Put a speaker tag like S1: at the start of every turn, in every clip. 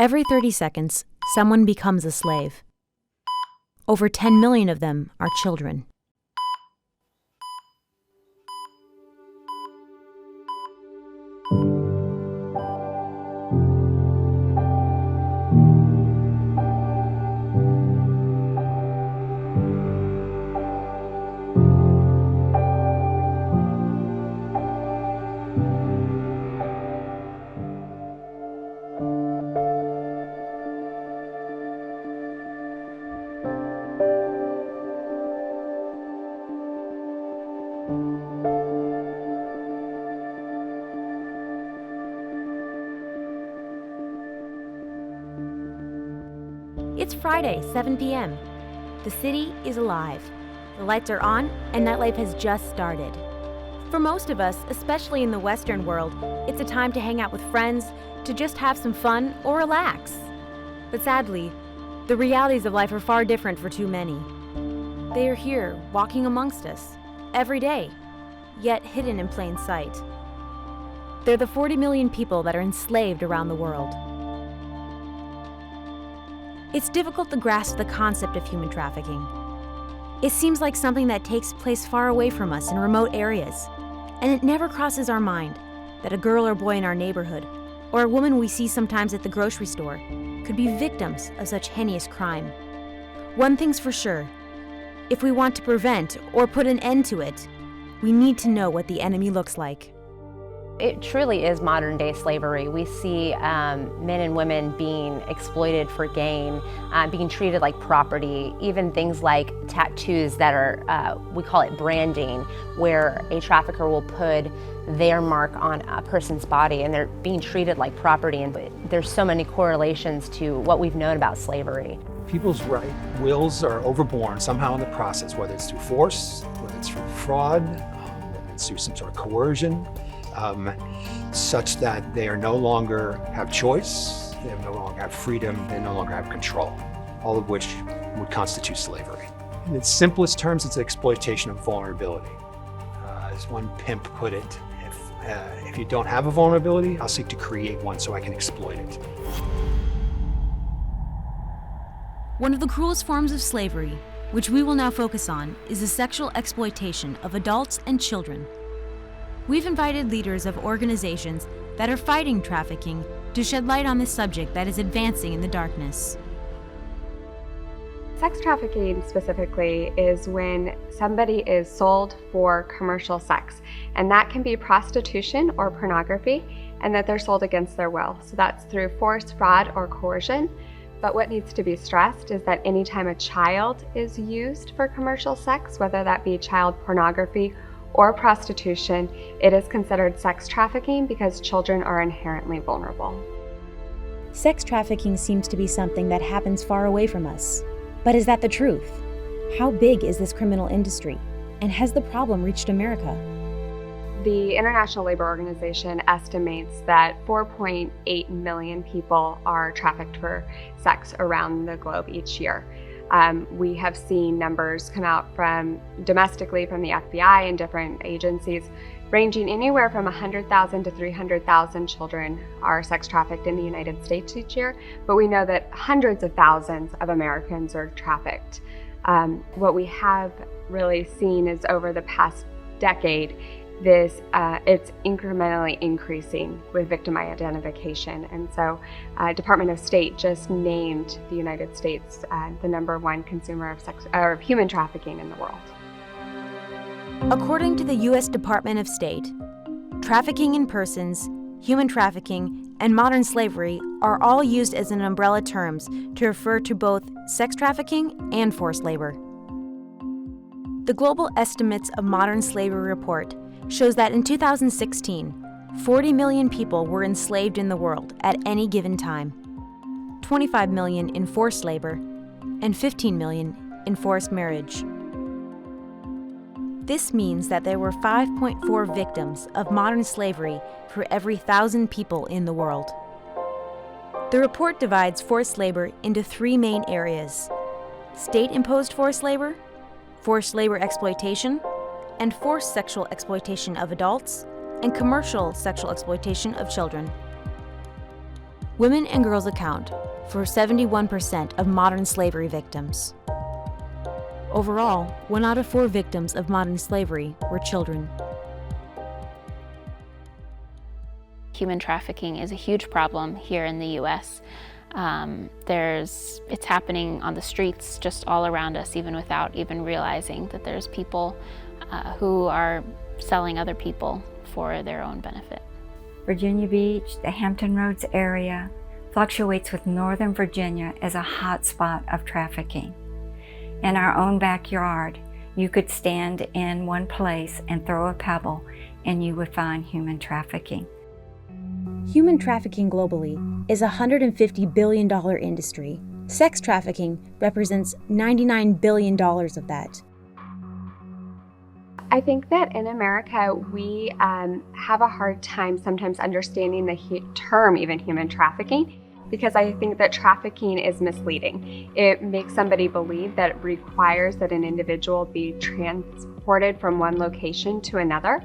S1: Every 30 seconds, someone becomes a slave. Over 10 million of them are children. It's Friday, 7 p.m. The city is alive. The lights are on, and nightlife has just started. For most of us, especially in the Western world, it's a time to hang out with friends, to just have some fun or relax. But sadly, the realities of life are far different for too many. They are here, walking amongst us, every day, yet hidden in plain sight. They're the 40 million people that are enslaved around the world. It's difficult to grasp the concept of human trafficking. It seems like something that takes place far away from us in remote areas, and it never crosses our mind that a girl or boy in our neighborhood, or a woman we see sometimes at the grocery store, could be victims of such heinous crime. One thing's for sure, if we want to prevent or put an end to it, we need to know what the enemy looks like.
S2: It truly is modern-day slavery. We see men and women being exploited for gain, being treated like property, even things like tattoos that are, we call it branding, where a trafficker will put their mark on a person's body and they're being treated like property. And there's so many correlations to what we've known about slavery.
S3: People's wills are overborne somehow in the process, whether it's through force, whether it's through fraud, whether it's through some sort of coercion. Such that they are no longer have choice, they no longer have freedom, they no longer have control, all of which would constitute slavery. In its simplest terms, it's exploitation of vulnerability. As one pimp put it, if you don't have a vulnerability, I'll seek to create one so I can exploit it.
S1: One of the cruelest forms of slavery, which we will now focus on, is the sexual exploitation of adults and children. We've invited leaders of organizations that are fighting trafficking to shed light on this subject that is advancing in the darkness.
S4: Sex trafficking specifically is when somebody is sold for commercial sex, and that can be prostitution or pornography, and that they're sold against their will. So that's through force, fraud, or coercion. But what needs to be stressed is that anytime a child is used for commercial sex, whether that be child pornography or prostitution, it is considered sex trafficking because children are inherently vulnerable.
S1: Sex trafficking seems to be something that happens far away from us. But is that the truth? How big is this criminal industry? And has the problem reached America?
S4: The International Labor Organization estimates that 4.8 million people are trafficked for sex around the globe each year. We have seen numbers come out from domestically from the FBI and different agencies ranging anywhere from 100,000 to 300,000 children are sex trafficked in the United States each year, but we know that hundreds of thousands of Americans are trafficked. What we have really seen is over the past decade, it's incrementally increasing with victim identification. And so Department of State just named the United States the #1 consumer of human trafficking in the world.
S1: According to the U.S. Department of State, trafficking in persons, human trafficking, and modern slavery are all used as an umbrella terms to refer to both sex trafficking and forced labor. The Global Estimates of Modern Slavery report shows that in 2016, 40 million people were enslaved in the world at any given time, 25 million in forced labor, and 15 million in forced marriage. This means that there were 5.4 victims of modern slavery for every 1,000 people in the world. The report divides forced labor into 3 main areas: state-imposed forced labor exploitation, and forced sexual exploitation of adults, and commercial sexual exploitation of children. Women and girls account for 71% of modern slavery victims. Overall, 1 out of 4 victims of modern slavery were children.
S5: Human trafficking is a huge problem here in the U.S. It's happening on the streets just all around us, even without even realizing that there's people who are selling other people for their own benefit.
S6: Virginia Beach, the Hampton Roads area, fluctuates with Northern Virginia as a hot spot of trafficking. In our own backyard, you could stand in one place and throw a pebble and you would find human trafficking.
S1: Human trafficking globally is a $150 billion industry. Sex trafficking represents $99 billion of that.
S4: I think that in America, we have a hard time sometimes understanding the term even human trafficking, because I think that trafficking is misleading. It makes somebody believe that it requires that an individual be transported from one location to another,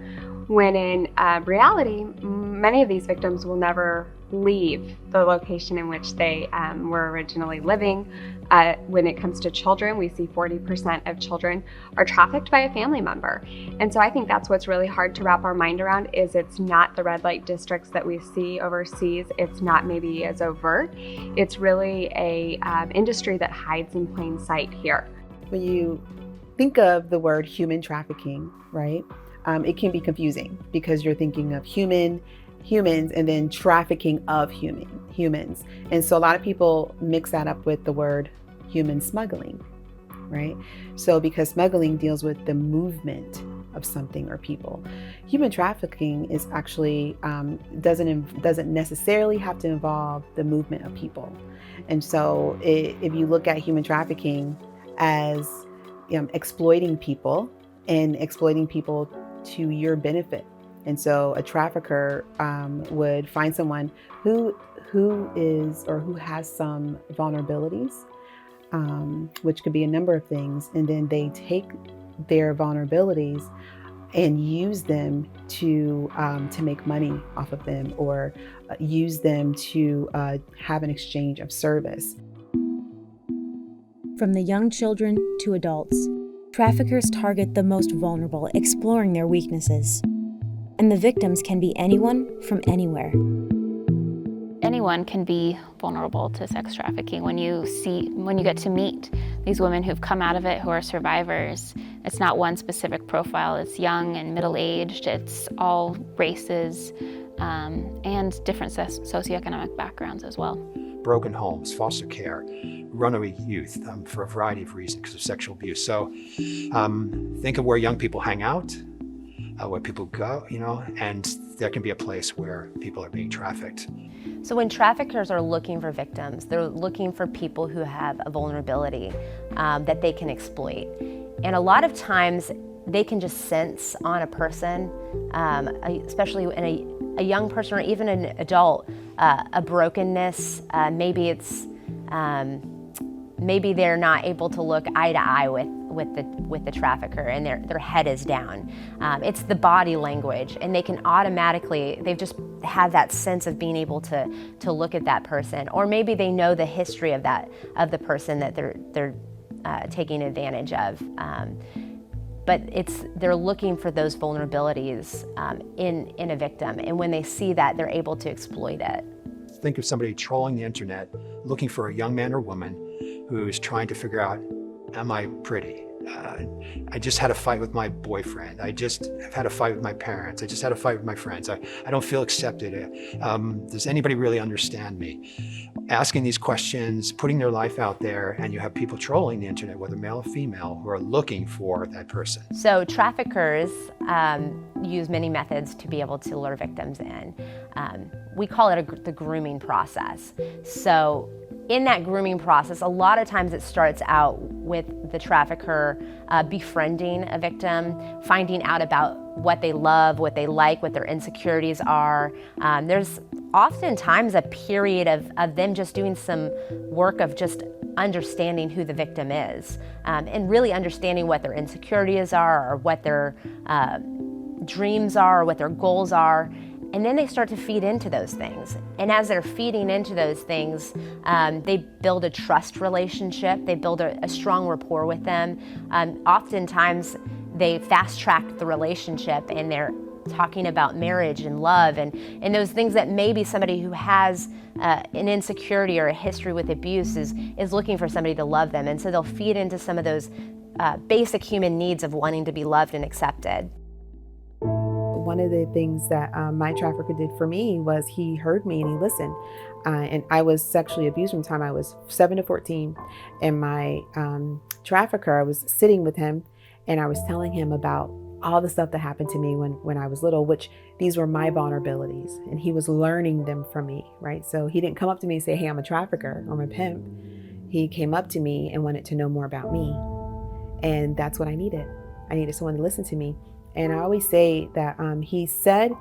S4: when in reality, many of these victims will never leave the location in which they were originally living. When it comes to children, we see 40% of children are trafficked by a family member. And so I think that's what's really hard to wrap our mind around, is it's not the red light districts that we see overseas. It's not maybe as overt. It's really a industry that hides in plain sight here.
S7: When you think of the word human trafficking, right, it can be confusing because you're thinking of humans, and then trafficking of humans. And so a lot of people mix that up with the word human smuggling, right? So because smuggling deals with the movement of something or people, human trafficking is actually doesn't necessarily have to involve the movement of people. And so if you look at human trafficking as exploiting people to your benefit. And so a trafficker would find someone who is or who has some vulnerabilities, which could be a number of things, and then they take their vulnerabilities and use them to make money off of them, or use them to have an exchange of service.
S1: From the young children to adults, traffickers target the most vulnerable, exploring their weaknesses. And the victims can be anyone from anywhere.
S5: Anyone can be vulnerable to sex trafficking. When you get to meet these women who've come out of it, who are survivors, it's not one specific profile. It's young and middle-aged. It's all races and different socioeconomic backgrounds as well.
S3: Broken homes, foster care, runaway youth for a variety of reasons because of sexual abuse. So think of where young people hang out, where people go, and there can be a place where people are being trafficked.
S2: So when traffickers are looking for victims, they're looking for people who have a vulnerability that they can exploit. And a lot of times they can just sense on a person, especially in a young person or even an adult, a brokenness. Maybe they're not able to look eye to eye with the trafficker, and their head is down. It's the body language, and they can they've just have that sense of being able to look at that person, or maybe they know the history of the person that they're taking advantage of. But they're looking for those vulnerabilities in a victim, and when they see that, they're able to exploit it.
S3: Think of somebody trolling the internet, looking for a young man or woman who is trying to figure out, am I pretty? I just had a fight with my boyfriend. I just have had a fight with my parents. I just had a fight with my friends. I don't feel accepted. Does anybody really understand me? Asking these questions, putting their life out there, and you have people trolling the internet, whether male or female, who are looking for that person.
S2: So traffickers use many methods to be able to lure victims in. We call it the grooming process. So in that grooming process, a lot of times it starts out with the trafficker befriending a victim, finding out about what they love, what they like, what their insecurities are. There's oftentimes a period of them just doing some work of just understanding who the victim is, and really understanding what their insecurities are, or what their dreams are, or what their goals are. And then they start to feed into those things. And as they're feeding into those things, they build a trust relationship, they build a strong rapport with them. Oftentimes, they fast track the relationship and they're talking about marriage and love and those things that maybe somebody who has an insecurity or a history with abuse is looking for somebody to love them. And so they'll feed into some of those basic human needs of wanting to be loved and accepted.
S7: One of the things that my trafficker did for me was he heard me and he listened. And I was sexually abused from the time I was 7 to 14. And my trafficker, I was sitting with him and I was telling him about all the stuff that happened to me when I was little, which these were my vulnerabilities. And he was learning them from me, right? So he didn't come up to me and say, hey, I'm a trafficker or I'm a pimp. He came up to me and wanted to know more about me. And that's what I needed. I needed someone to listen to me. And I always say that he said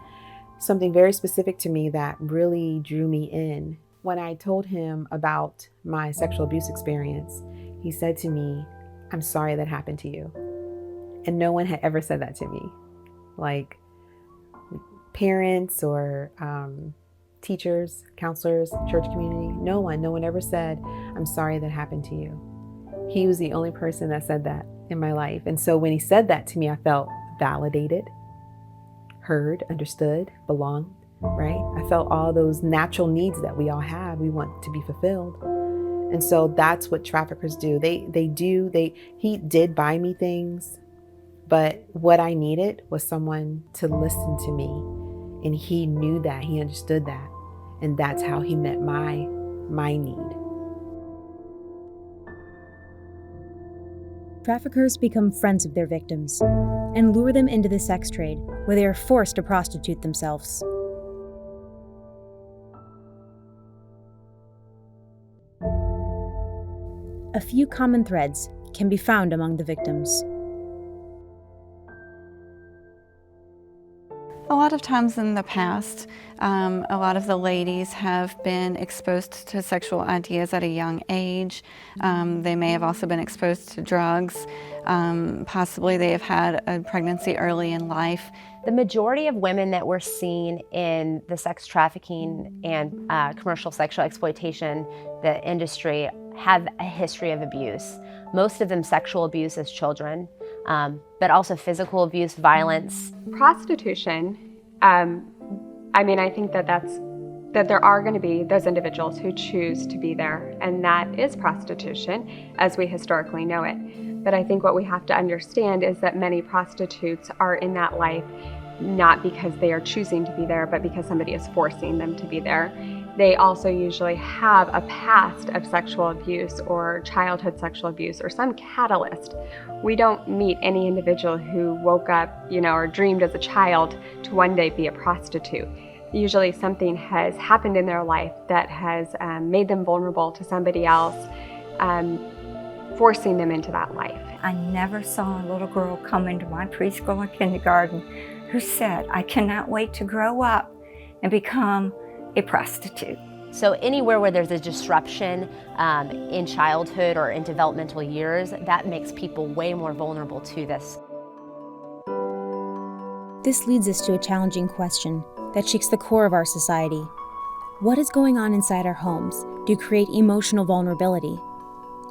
S7: something very specific to me that really drew me in. When I told him about my sexual abuse experience, he said to me, I'm sorry that happened to you. And no one had ever said that to me. Like parents or teachers, counselors, church community, no one ever said, I'm sorry that happened to you. He was the only person that said that in my life. And so when he said that to me, I felt validated, heard, understood, belonged, right? I felt all those natural needs that we all have, we want to be fulfilled. And so that's what traffickers do. He did buy me things, but what I needed was someone to listen to me. And he knew that, he understood that. And that's how he met my need.
S1: Traffickers become friends of their victims and lure them into the sex trade, where they are forced to prostitute themselves. A few common threads can be found among the victims.
S8: A lot of times in the past, a lot of the ladies have been exposed to sexual ideas at a young age. They may have also been exposed to drugs. Possibly they have had a pregnancy early in life.
S2: The majority of women that we're seeing in the sex trafficking and commercial sexual exploitation, the industry, have a history of abuse. Most of them sexual abuse as children, but also physical abuse, violence.
S4: Prostitution, I think that there are going to be those individuals who choose to be there, and that is prostitution as we historically know it. But I think what we have to understand is that many prostitutes are in that life not because they are choosing to be there, but because somebody is forcing them to be there. They also usually have a past of sexual abuse or childhood sexual abuse or some catalyst. We don't meet any individual who woke up, or dreamed as a child to one day be a prostitute. Usually something has happened in their life that has made them vulnerable to somebody else, forcing them into that life.
S6: I never saw a little girl come into my preschool or kindergarten who said, I cannot wait to grow up and become a prostitute.
S2: So anywhere where there's a disruption in childhood or in developmental years, that makes people way more vulnerable to this.
S1: This leads us to a challenging question that shakes the core of our society. What is going on inside our homes to create emotional vulnerability?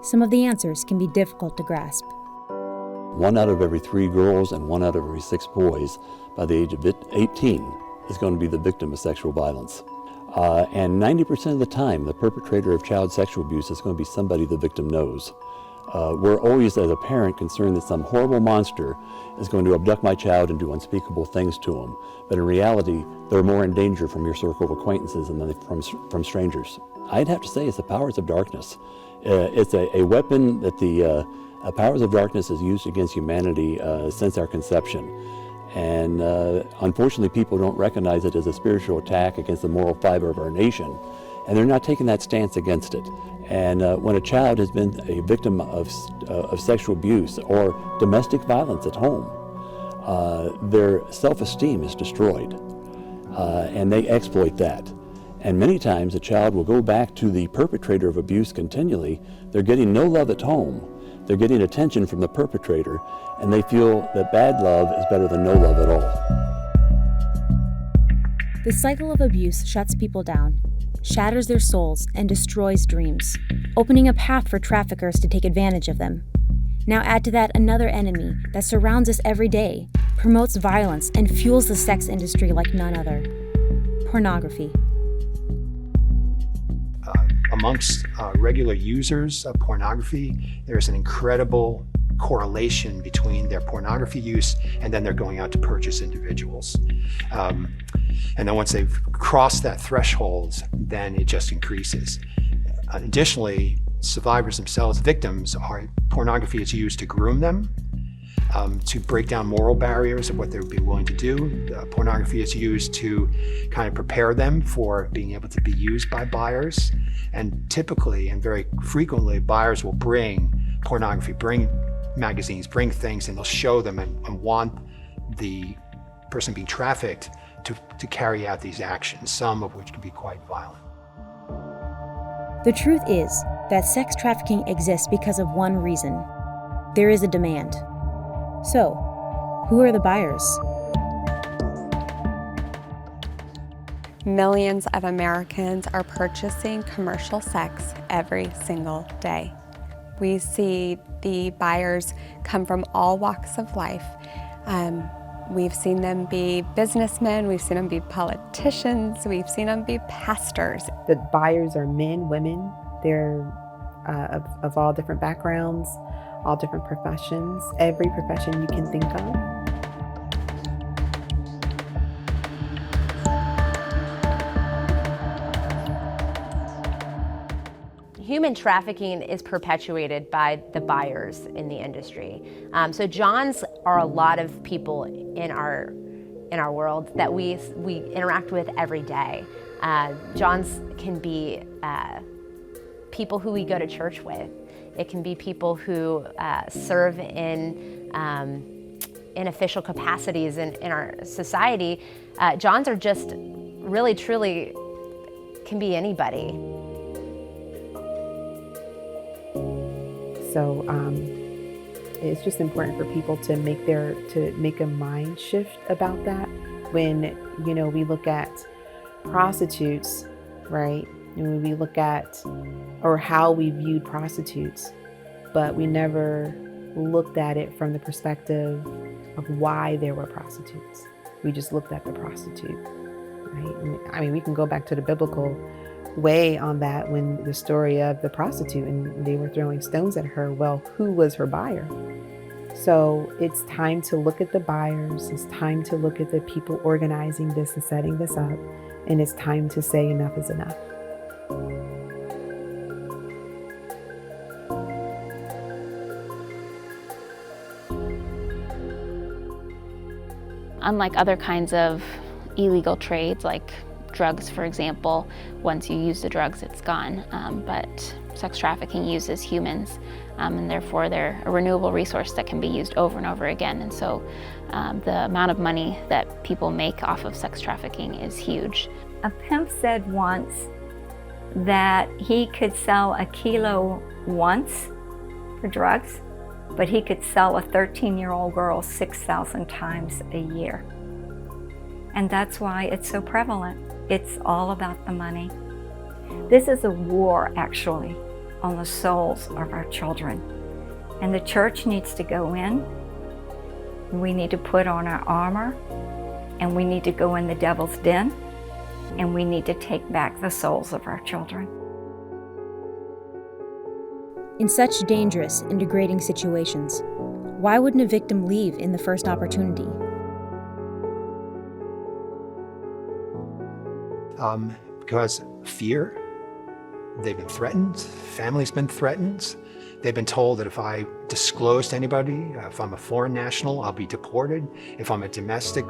S1: Some of the answers can be difficult to grasp.
S9: 1 out of every 3 girls and 1 out of every 6 boys by the age of 18 is going to be the victim of sexual violence. And 90% of the time, the perpetrator of child sexual abuse is going to be somebody the victim knows. We're always, as a parent, concerned that some horrible monster is going to abduct my child and do unspeakable things to him. But in reality, they're more in danger from your circle of acquaintances than from strangers. I'd have to say it's the powers of darkness. It's a weapon that the powers of darkness has used against humanity since our conception. And unfortunately, people don't recognize it as a spiritual attack against the moral fiber of our nation, and they're not taking that stance against it. And when a child has been a victim of sexual abuse or domestic violence at home, their self-esteem is destroyed, and they exploit that. And many times a child will go back to the perpetrator of abuse continually. They're getting no love at home. They're getting attention from the perpetrator, and they feel that bad love is better than no love at all.
S1: The cycle of abuse shuts people down, shatters their souls, and destroys dreams, opening a path for traffickers to take advantage of them. Now add to that another enemy that surrounds us every day, promotes violence, and fuels the sex industry like none other: pornography.
S3: Amongst regular users of pornography, there's an incredible correlation between their pornography use and then they're going out to purchase individuals. And then once they've crossed that threshold, then it just increases. Additionally, survivors themselves, victims, pornography is used to groom them, to break down moral barriers of what they would be willing to do. Pornography is used to kind of prepare them for being able to be used by buyers. And typically and very frequently, buyers will bring pornography, bring magazines, bring things, and they'll show them and want the person being trafficked to carry out these actions, some of which can be quite violent.
S1: The truth is that sex trafficking exists because of one reason: there is a demand. So, who are the buyers?
S4: Millions of Americans are purchasing commercial sex every single day. We see the buyers come from all walks of life. We've seen them be businessmen, we've seen them be politicians, we've seen them be pastors.
S7: The buyers are men, women. They're of all different backgrounds, all different professions, every profession you can think of.
S2: Human trafficking is perpetuated by the buyers in the industry. So Johns are a lot of people in our world that we interact with every day. Johns can be people who we go to church with. It can be people who serve in official capacities in our society. Johns are just really, truly, can be anybody.
S7: So it's just important for people to make a mind shift about that. When we look at prostitutes, right? And when we look at or how we viewed prostitutes, but we never looked at it from the perspective of why there were prostitutes. We just looked at the prostitute, right? I mean, we can go back to the biblical way on that when the story of the prostitute and they were throwing stones at her. Well, who was her buyer? So it's time to look at the buyers. It's time to look at the people organizing this and setting this up. And it's time to say enough is enough.
S5: Unlike other kinds of illegal trades, like drugs, for example, once you use the drugs, it's gone. But sex trafficking uses humans, and therefore they're a renewable resource that can be used over and over again. And so the amount of money that people make off of sex trafficking is huge.
S6: A pimp said once that he could sell a kilo once for drugs, but he could sell a 13-year-old girl 6,000 times a year. And that's why it's so prevalent. It's all about the money. This is a war, actually, on the souls of our children. And the church needs to go in. We need to put on our armor, and we need to go in the devil's den, and we need to take back the souls of our children.
S1: In such dangerous and degrading situations, why wouldn't a victim leave in the first opportunity?
S3: Because fear, they've been threatened, family's been threatened. They've been told that if I disclose to anybody, if I'm a foreign national, I'll be deported. If I'm a domestic,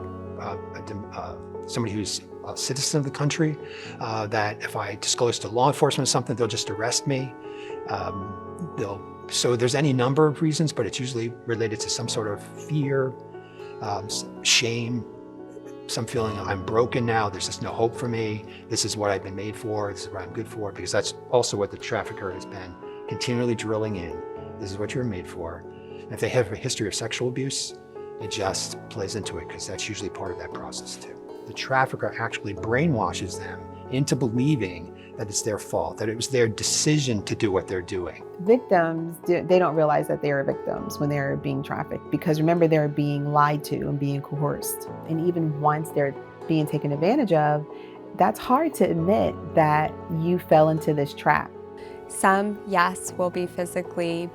S3: somebody who's a citizen of the country, that if I disclose to law enforcement something, they'll just arrest me. So there's any number of reasons, but it's usually related to some sort of fear, shame, some feeling I'm broken now, there's just no hope for me, this is what I've been made for, this is what I'm good for, because that's also what the trafficker has been continually drilling in. This is what you're made for. And if they have a history of sexual abuse, it just plays into it, because that's usually part of that process too. the trafficker actually brainwashes them into believing that it's their fault, that it was their decision to do what they're doing.
S7: Victims, they don't realize that they are victims when they're being trafficked, because remember, they're being lied to and being coerced. And even once they're being taken advantage of, that's hard to admit that you fell into this trap.
S4: Some, yes, will be physically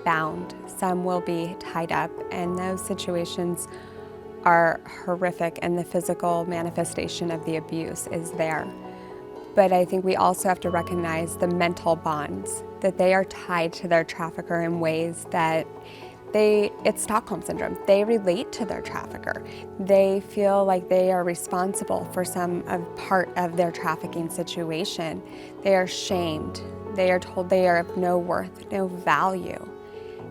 S4: bound. Some will be tied up, and those situations are horrific, and the physical manifestation of the abuse is there. But I think we also have to recognize the mental bonds, that they are tied to their trafficker in ways that it's Stockholm Syndrome. They relate to their trafficker. They feel like they are responsible for part of their trafficking situation. They are shamed. They are told they are of no worth, no value.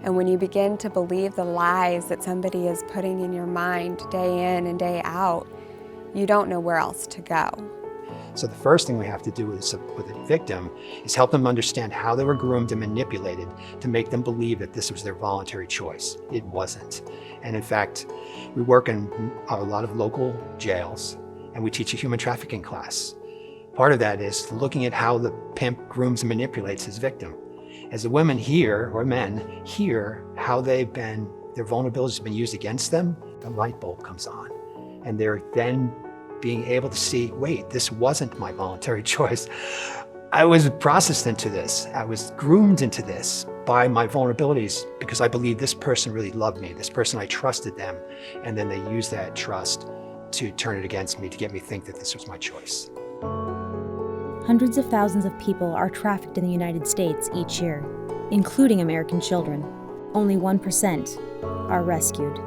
S4: And when you begin to believe the lies that somebody is putting in your mind day in and day out, you don't know where else to go.
S3: So the first thing we have to do with a victim is help them understand how they were groomed and manipulated to make them believe that this was their voluntary choice. It wasn't. And in fact, we work in a lot of local jails, and we teach a human trafficking class. Part of that is looking at how the pimp grooms and manipulates his victim. As the women hear, or men, hear how their vulnerabilities have been used against them, the light bulb comes on. And they're then being able to see, wait, this wasn't my voluntary choice. I was processed into this. I was groomed into this by my vulnerabilities because I believed this person really loved me. This person, I trusted them. And then they used that trust to turn it against me, to get me to think that this was my choice.
S1: Hundreds of thousands of people are trafficked in the United States each year, including American children. Only 1% are rescued.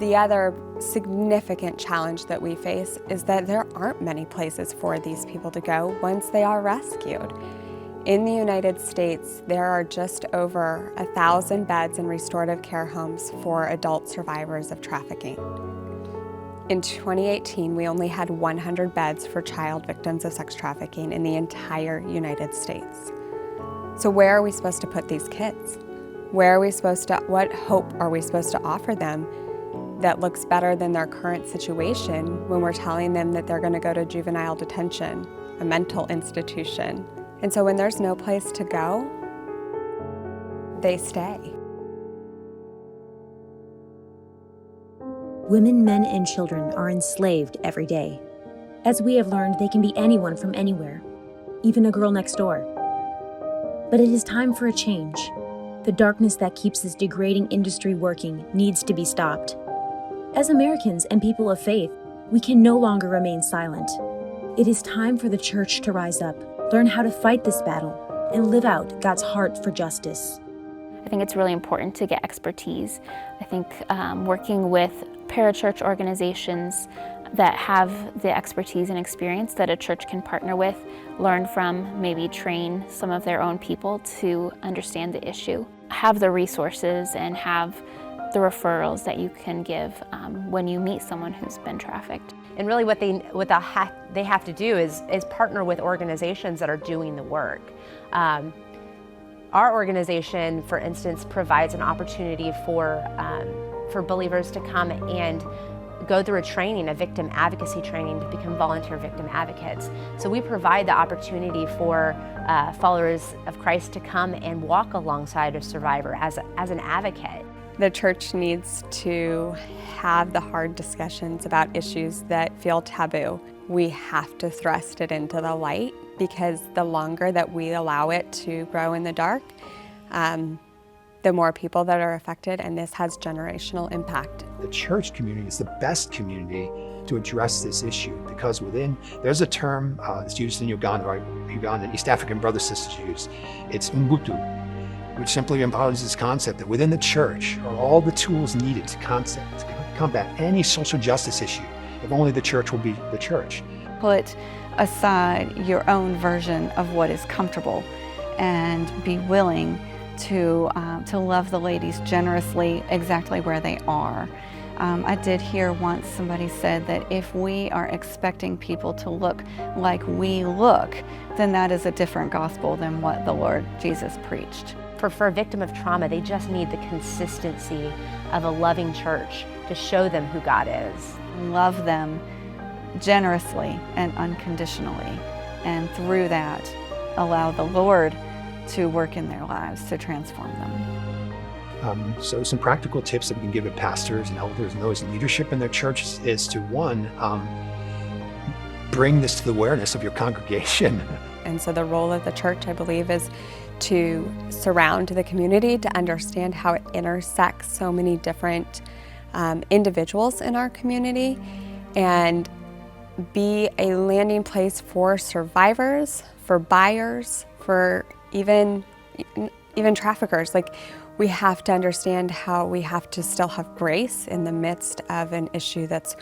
S4: The other significant challenge that we face is that there aren't many places for these people to go once they are rescued. In the United States, there are just over 1,000 beds in restorative care homes for adult survivors of trafficking. In 2018, we only had 100 beds for child victims of sex trafficking in the entire United States. So where are we supposed to put these kids? What hope are we supposed to offer them that looks better than their current situation when we're telling them that they're going to go to juvenile detention, a mental institution? And so when there's no place to go, they stay.
S1: Women, men, and children are enslaved every day. As we have learned, they can be anyone from anywhere, even a girl next door. But it is time for a change. The darkness that keeps this degrading industry working needs to be stopped. As Americans and people of faith, we can no longer remain silent. It is time for the church to rise up, learn how to fight this battle, and live out God's heart for justice.
S5: I think it's really important to get expertise. I think working with parachurch organizations that have the expertise and experience that a church can partner with, learn from, maybe train some of their own people to understand the issue, have the resources and have the referrals that you can give when you meet someone who's been trafficked.
S2: And really what they have to do is partner with organizations that are doing the work. Our organization, for instance, provides an opportunity for believers to come and go through a victim advocacy training to become volunteer victim advocates. So we provide the opportunity for followers of Christ to come and walk alongside a survivor as an advocate.
S4: The church needs to have the hard discussions about issues that feel taboo. We have to thrust it into the light, because the longer that we allow it to grow in the dark, the more people that are affected, and this has generational impact.
S3: The church community is the best community to address this issue, because there's a term that's used in Uganda, East African brothers and sisters use. It's Ubuntu, which simply embodies this concept that within the church are all the tools needed to combat any social justice issue, if only the church will be the church.
S8: Put aside your own version of what is comfortable and be willing to love the ladies generously exactly where they are. I did hear once somebody said that if we are expecting people to look like we look, then that is a different gospel than what the Lord Jesus preached.
S2: For a victim of trauma, they just need the consistency of a loving church to show them who God is.
S8: Love them generously and unconditionally, and through that, allow the Lord to work in their lives to transform them.
S3: So some practical tips that we can give to pastors and elders and those in leadership in their churches is to, one, bring this to the awareness of your congregation.
S4: And so the role of the church, I believe, is to surround the community, to understand how it intersects so many different individuals in our community, and be a landing place for survivors, for buyers, for even traffickers. Like, we have to understand how we have to still have grace in the midst of an issue that's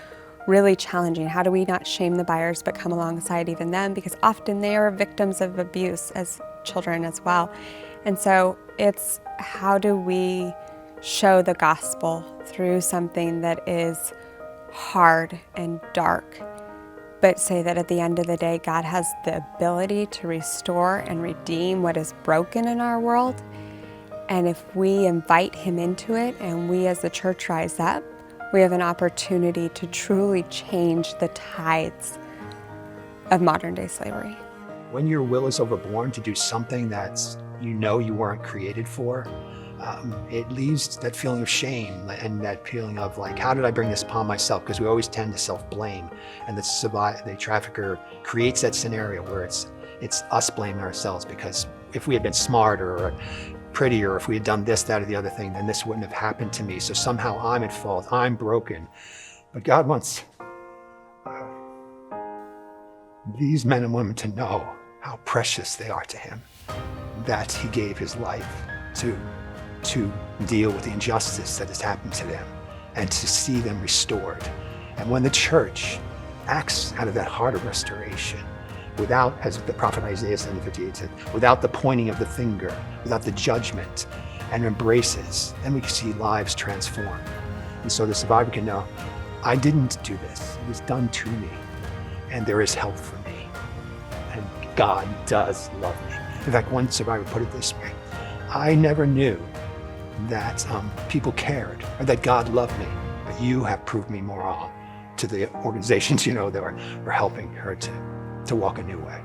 S4: really challenging. How do we not shame the buyers but come alongside even them? Because often they are victims of abuse as children as well. And so it's how do we show the gospel through something that is hard and dark, but say that at the end of the day, God has the ability to restore and redeem what is broken in our world. And if we invite him into it and we as the church rise up, we have an opportunity to truly change the tides of modern day slavery.
S3: When your will is overborne to do something that you know you weren't created for, it leaves that feeling of shame and that feeling of like, how did I bring this upon myself? Because we always tend to self-blame, and the trafficker creates that scenario where it's us blaming ourselves, because if we had been smarter or prettier, if we had done this, that, or the other thing, then this wouldn't have happened to me. So somehow I'm at fault, I'm broken. But God wants these men and women to know how precious they are to him, that he gave his life to deal with the injustice that has happened to them and to see them restored. And when the church acts out of that heart of restoration, without, as the prophet Isaiah 7:58 said, without the pointing of the finger, without the judgment, and embraces, then we can see lives transformed. And so the survivor can know, I didn't do this, it was done to me, and there is help for me, and God does love me. In fact, one survivor put it this way, I never knew that people cared, or that God loved me, but you have proved me more wrong, to the organizations, that were helping her to walk a new way.